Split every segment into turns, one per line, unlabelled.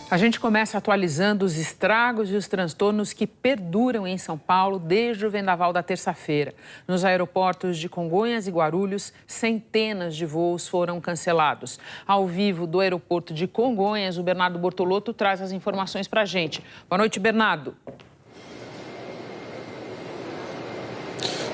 A gente começa atualizando os estragos e os transtornos que perduram em São Paulo desde o vendaval da terça-feira. Nos aeroportos de Congonhas e Guarulhos, centenas de voos foram cancelados. Ao vivo do aeroporto de Congonhas, o Bernardo Bortolotto traz as informações para a gente. Boa noite, Bernardo.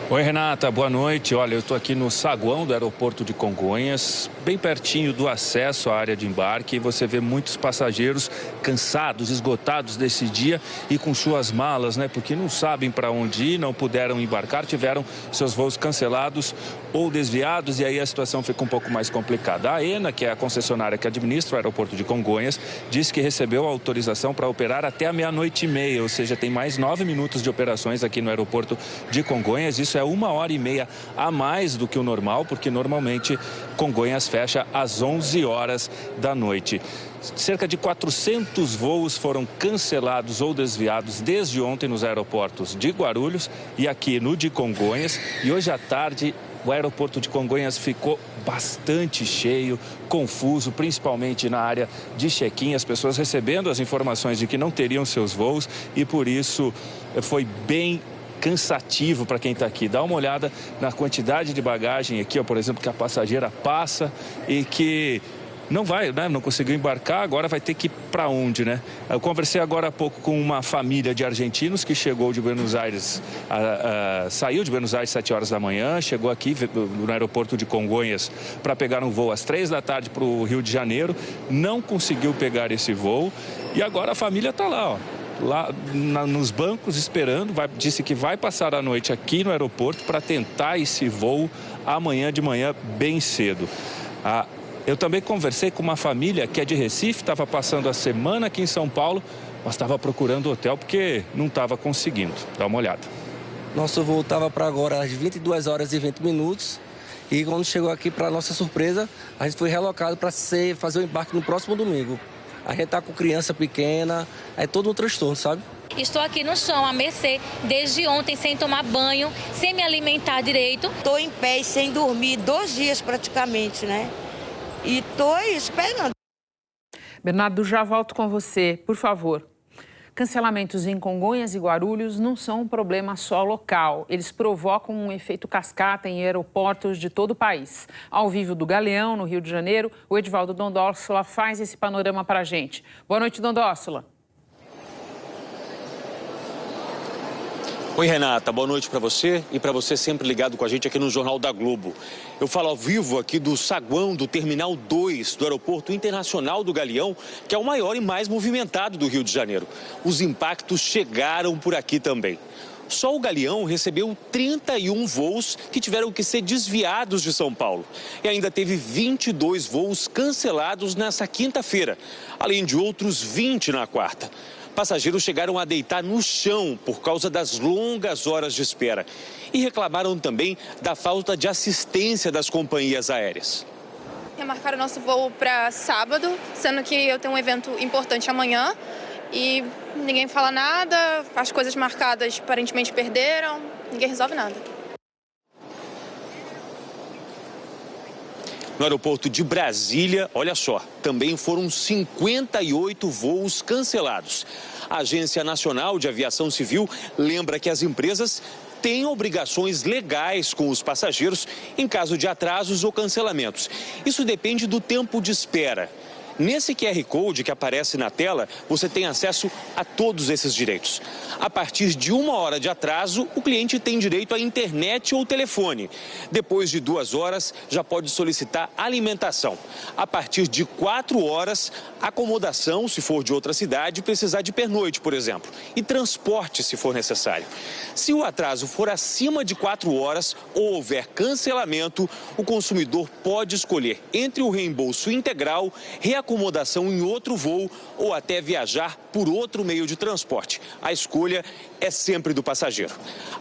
Oi, Renata, boa noite. Olha, eu estou aqui no saguão do aeroporto de Congonhas, bem pertinho do acesso à área de embarque, e você vê muitos passageiros cansados, esgotados desse dia e com suas malas, né? Porque não sabem para onde ir, não puderam embarcar, tiveram seus voos cancelados ou desviados, e aí a situação fica um pouco mais complicada. A AENA, que é a concessionária que administra o aeroporto de Congonhas, disse que recebeu a autorização para operar até a 00:30, ou seja, tem mais 9 minutos de operações aqui no aeroporto de Congonhas. Isso é 1h30 a mais do que o normal, porque normalmente Congonhas fecha às 11 horas da noite. Cerca de 400 voos foram cancelados ou desviados desde ontem nos aeroportos de Guarulhos e aqui no de Congonhas. E hoje à tarde o aeroporto de Congonhas ficou bastante cheio, confuso, principalmente na área de check-in, as pessoas recebendo as informações de que não teriam seus voos, e por isso foi bem cansativo para quem está aqui. Dá uma olhada na quantidade de bagagem aqui, ó, por exemplo, que a passageira passa e que não vai, né? Não conseguiu embarcar, agora vai ter que ir para onde, né? Eu conversei agora há pouco com uma família de argentinos que chegou de Buenos Aires, saiu de Buenos Aires às 7 horas da manhã, chegou aqui no aeroporto de Congonhas para pegar um voo às 3 da tarde para o Rio de Janeiro, não conseguiu pegar esse voo e agora a família está lá, ó, nos bancos esperando, disse que vai passar a noite aqui no aeroporto para tentar esse voo amanhã de manhã bem cedo. Eu também conversei com uma família que é de Recife, estava passando a semana aqui em São Paulo, mas estava procurando hotel porque não estava conseguindo. Dá uma olhada.
Nosso voo estava para agora às 22 horas e 20 minutos e quando chegou aqui, para nossa surpresa, a gente foi relocado para fazer o embarque no próximo domingo. A gente tá com criança pequena, é todo um transtorno, sabe?
Estou aqui no chão, a mercê, desde ontem, sem tomar banho, sem me alimentar direito.
Estou em pé e sem dormir 2 dias praticamente, né? E estou esperando.
Bernardo, já volto com você, por favor. Cancelamentos em Congonhas e Guarulhos não são um problema só local. Eles provocam um efeito cascata em aeroportos de todo o país. Ao vivo do Galeão, no Rio de Janeiro, o Edivaldo Dondosola faz esse panorama para a gente. Boa noite, Dondosola.
Oi, Renata, boa noite para você e para você sempre ligado com a gente aqui no Jornal da Globo. Eu falo ao vivo aqui do saguão do Terminal 2 do Aeroporto Internacional do Galeão, que é o maior e mais movimentado do Rio de Janeiro. Os impactos chegaram por aqui também. Só o Galeão recebeu 31 voos que tiveram que ser desviados de São Paulo. E ainda teve 22 voos cancelados nessa quinta-feira, além de outros 20 na quarta. Passageiros chegaram a deitar no chão por causa das longas horas de espera e reclamaram também da falta de assistência das companhias aéreas.
Remarcaram nosso voo para sábado, sendo que eu tenho um evento importante amanhã e ninguém fala nada, as coisas marcadas aparentemente perderam, ninguém resolve nada.
No aeroporto de Brasília, olha só, também foram 58 voos cancelados. A Agência Nacional de Aviação Civil lembra que as empresas têm obrigações legais com os passageiros em caso de atrasos ou cancelamentos. Isso depende do tempo de espera. Nesse QR Code que aparece na tela, você tem acesso a todos esses direitos. A partir de 1 hora de atraso, o cliente tem direito à internet ou telefone. Depois de 2 horas, já pode solicitar alimentação. A partir de 4 horas, acomodação, se for de outra cidade, precisar de pernoite, por exemplo. E transporte, se for necessário. Se o atraso for acima de 4 horas ou houver cancelamento, o consumidor pode escolher entre o reembolso integral, reacomodação em outro voo ou até viajar por outro meio de transporte. A escolha é sempre do passageiro.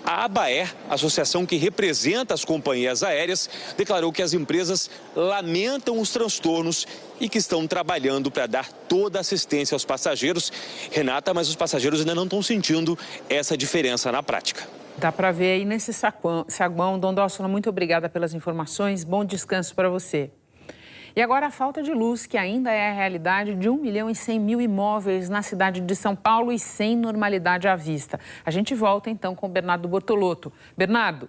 A ABAER, associação que representa as companhias aéreas, declarou que as empresas lamentam os transtornos e que estão trabalhando para dar toda a assistência aos passageiros. Renata, mas os passageiros ainda não estão sentindo essa diferença na prática.
Dá para ver aí nesse saguão. Dondosola, muito obrigada pelas informações. Bom descanso para você. E agora a falta de luz, que ainda é a realidade de 1.100.000 imóveis na cidade de São Paulo e sem normalidade à vista. A gente volta então com o Bernardo Bortolotto. Bernardo.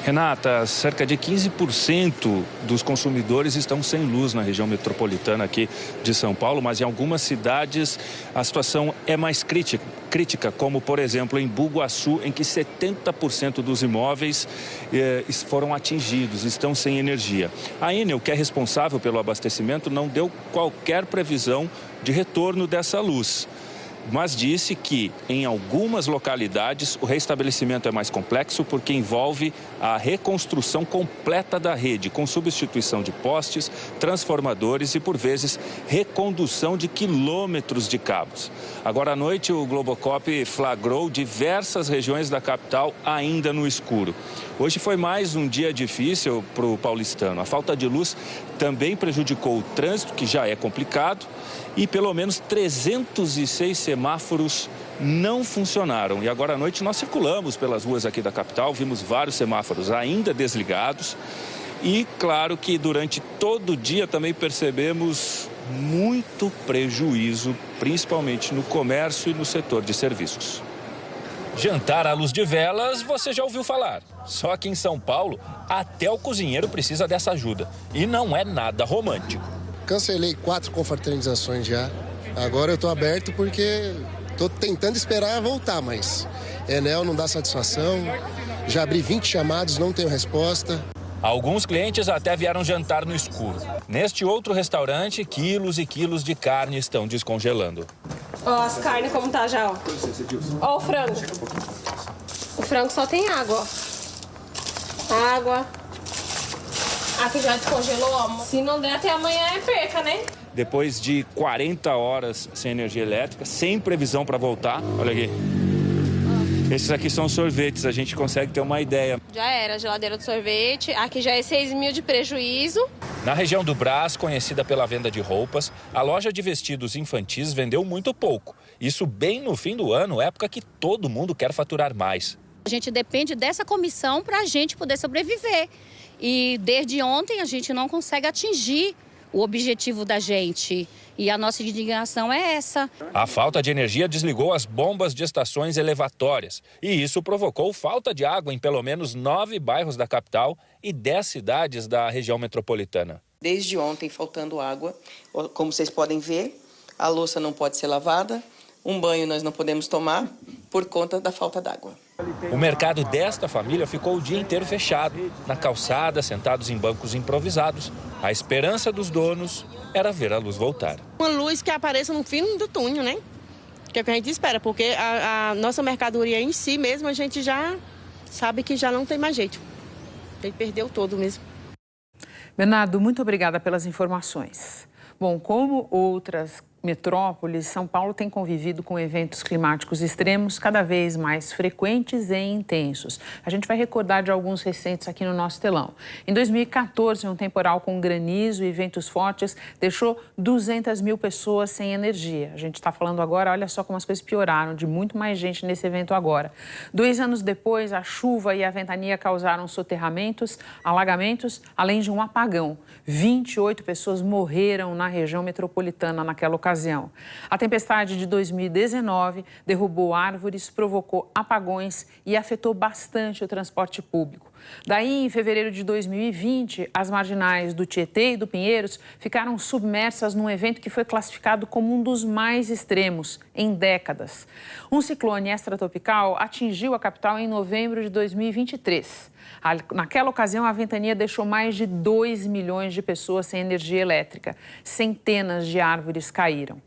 Renata, cerca de 15% dos consumidores estão sem luz na região metropolitana aqui de São Paulo, mas em algumas cidades a situação é mais crítica, como por exemplo em Bugaçu, em que 70% dos imóveis foram atingidos, estão sem energia. A Enel, que é responsável pelo abastecimento, não deu qualquer previsão de retorno dessa luz, mas disse que em algumas localidades o restabelecimento é mais complexo porque envolve a reconstrução completa da rede, com substituição de postes, transformadores e, por vezes, recondução de quilômetros de cabos. Agora à noite, o Globocop flagrou diversas regiões da capital ainda no escuro. Hoje foi mais um dia difícil para o paulistano. A falta de luz também prejudicou o trânsito, que já é complicado, e pelo menos 306 semáforos não funcionaram. E agora à noite nós circulamos pelas ruas aqui da capital, vimos vários semáforos ainda desligados. E claro que durante todo o dia também percebemos muito prejuízo, principalmente no comércio e no setor de serviços. Jantar à luz de velas, você já ouviu falar. Só que em São Paulo, até o cozinheiro precisa dessa ajuda. E não é nada romântico.
Cancelei 4 confraternizações já. Agora eu estou aberto porque estou tentando esperar voltar, mas Enel não dá satisfação. Já abri 20 chamados, não tenho resposta.
Alguns clientes até vieram jantar no escuro. Neste outro restaurante, quilos e quilos de carne estão descongelando.
Ó, as carnes como tá já, ó. Ó o frango. O frango só tem água, ó. Água. Aqui já descongelou, ó. Se não der até amanhã é perca, né?
Depois de 40 horas sem energia elétrica, sem previsão para voltar, olha aqui. Esses aqui são sorvetes, a gente consegue ter uma ideia.
Já era, geladeira de sorvete. Aqui já é 6 mil de prejuízo.
Na região do Brás, conhecida pela venda de roupas, a loja de vestidos infantis vendeu muito pouco. Isso bem no fim do ano, época que todo mundo quer faturar mais.
A gente depende dessa comissão para a gente poder sobreviver. E desde ontem a gente não consegue atingir o objetivo da gente. E a nossa indignação é essa.
A falta de energia desligou as bombas de estações elevatórias. E isso provocou falta de água em pelo menos 9 bairros da capital e 10 cidades da região metropolitana.
Desde ontem faltando água, como vocês podem ver, a louça não pode ser lavada, um banho nós não podemos tomar por conta da falta d'água.
O mercado desta família ficou o dia inteiro fechado, na calçada, sentados em bancos improvisados. A esperança dos donos era ver a luz voltar.
Uma luz que apareça no fim do túnel, né? Que é o que a gente espera, porque a nossa mercadoria em si mesmo, a gente já sabe que já não tem mais jeito. Ele perdeu todo mesmo.
Bernardo, muito obrigada pelas informações. Bom, como outras metrópoles, São Paulo tem convivido com eventos climáticos extremos cada vez mais frequentes e intensos. A gente vai recordar de alguns recentes aqui no nosso telão. Em 2014, um temporal com granizo e ventos fortes deixou 200 mil pessoas sem energia. A gente está falando agora, olha só como as coisas pioraram, de muito mais gente nesse evento agora. 2 anos depois, a chuva e a ventania causaram soterramentos, alagamentos, além de um apagão. 28 pessoas morreram na região metropolitana naquela ocasião. A tempestade de 2019 derrubou árvores, provocou apagões e afetou bastante o transporte público. Daí, em fevereiro de 2020, as marginais do Tietê e do Pinheiros ficaram submersas num evento que foi classificado como um dos mais extremos em décadas. Um ciclone extratropical atingiu a capital em novembro de 2023. Naquela ocasião, a ventania deixou mais de 2 milhões de pessoas sem energia elétrica. Centenas de árvores caíram.